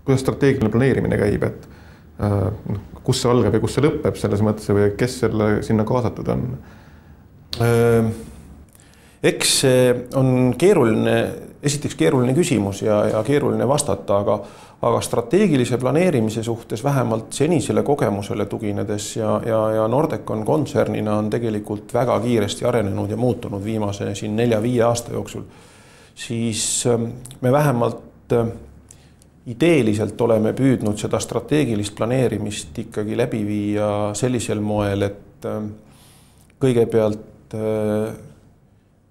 kuidas strateegiline planeerimine käib, et kus see algab ja kus see lõpeb selles mõttes või kes selle sinna kaasatud on? Eks see on esiteks keeruline küsimus ja keeruline vastata, aga strateegilise planeerimise suhtes vähemalt senisele kogemusele tuginedes ja Nordecon kontsernina on tegelikult väga kiiresti arenenud ja muutunud viimase siin 4-5 aasta jooksul, siis me vähemalt ideeliselt oleme püüdnud seda strateegilist planeerimist ikkagi läbi viia sellisel moel, et kõigepealt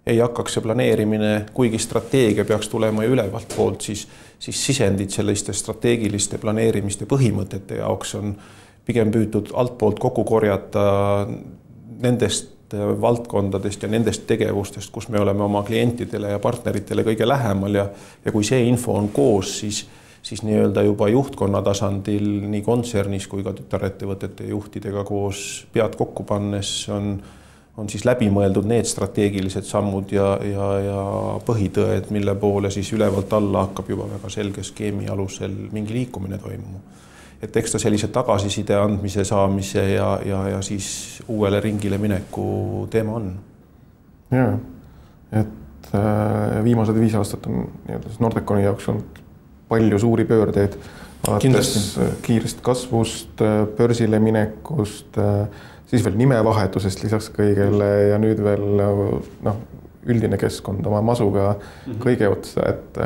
ei hakkaks see planeerimine, kuigi strateegia peaks tulema ju ülevalt poolt, siis sisendid selliste strateegiliste planeerimiste põhimõtete jaoks on pigem püütud altpoolt kokku korjata nendest valdkondadest ja nendest tegevustest, kus me oleme oma klientidele ja partneritele kõige lähemal ja kui see info on koos, siis nii-öelda juba juhtkonna tasandil nii kontsernis kui ka tütarettevõtete juhtidega koos pead kokku pannes on siis läbimõeldud need strateegilised sammud ja põhitõed, mille poole siis ülevalt alla hakkab juba väga selge skeemi alusel mingi liikumine toimuma. Et eks ta sellise tagasiside andmise saamise ja siis uuele ringile mineku teema on. Jaa, et viimased 5 aastat on Nordeconi jaoks olnud palju suuri pöördeid. Kiirest kasvust, börsile minekust, siis veel nimevahetusest lisaks kõigele ja nüüd veel üldine keskkond oma masuga kõige otsa, et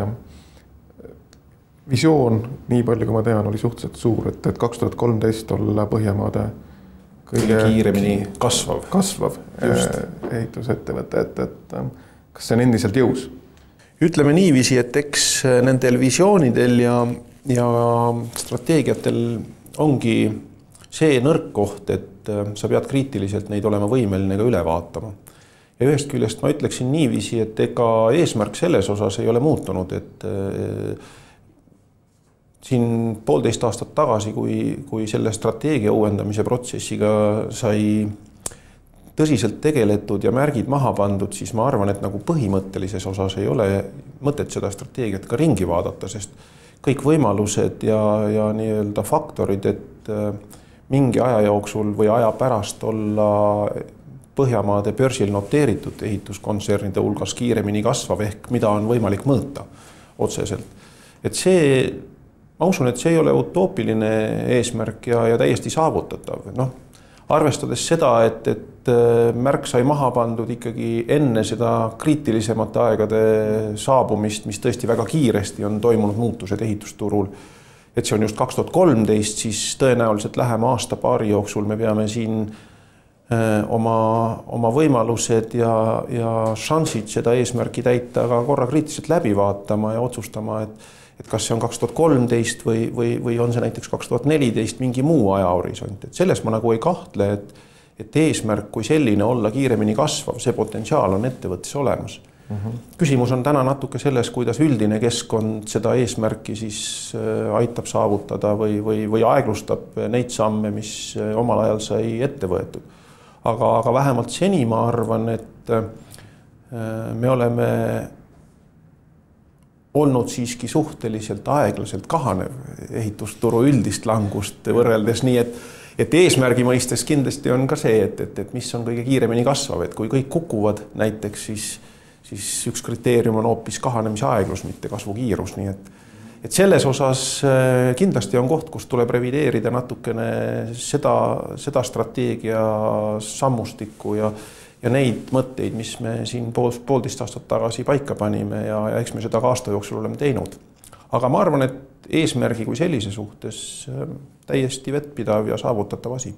visioon, nii palju kui ma tean, oli suhteliselt suur, et 2013 olla Põhjamaade kõige kiiremini kasvav ehitusettevõte, et kas see on endiselt jõus? Ütleme niiviisi, et eks nendel visioonidel ja strateegiatel ongi see nõrk koht, et sa pead kriitiliselt neid olema võimeline ka üle vaatama. Ja ühest küljest ma ütleksin niiviisi, et ega eesmärk selles osas ei ole muutunud, et siin 1,5 aastat tagasi, kui selle strateegia uuendamise protsessiga sai tõsiselt tegeletud ja märgid maha pandud, siis ma arvan, et nagu põhimõttelises osas ei ole mõtet seda strateegiat ka ringi vaadata, sest kõik võimalused ja nii-öelda faktorid, et mingi aja jooksul või aja pärast olla Põhjamaade börsil noteeritud ehituskontsernnide hulgas kiiremini kasvav ehk mida on võimalik mõõta otseselt. Et see, ma usun, et see ei ole utoopiline eesmärk ja täiesti saavutatav. Arvestades seda, et märk sai maha pandud ikkagi enne seda kriitilisemate aegade saabumist, mis tõesti väga kiiresti on toimunud muutused ehitusturul, et see on just 2013, siis tõenäoliselt lähema aasta-paari jooksul me peame siin oma võimalused ja šansid seda eesmärki täita ka korra kriitiliselt läbi vaatama ja otsustama, et kas see on 2013 või on see näiteks 2014 mingi muu ajahorisont. Et selles ma nagu ei kahtle, et eesmärk kui selline olla kiiremini kasvav, see potentsiaal on ettevõttes olemas. Küsimus on täna natuke selles, kuidas üldine keskkond seda eesmärki siis aitab saavutada või aeglustab neid samme, mis omal ajal sai ette võetud. Aga vähemalt seni ma arvan, et me oleme olnud siiski suhteliselt aeglaselt kahanev ehitusturu üldist langust võrreldes nii, et eesmärgi mõistes kindlasti on ka see, et mis on kõige kiiremini kasvav, et kui kõik kukuvad näiteks, siis üks kriteerium on hoopis kahanemise aeglus, mitte kasvukiirus, nii et selles osas kindlasti on koht, kus tuleb revideerida natukene seda strateegia sammustikku ja neid mõtteid, mis me siin 1,5 aastat tagasi paika panime ja eks me seda ka aasta jooksul oleme teinud. Aga ma arvan, et eesmärgi kui sellise suhtes täiesti vettpidav ja saavutatav asi.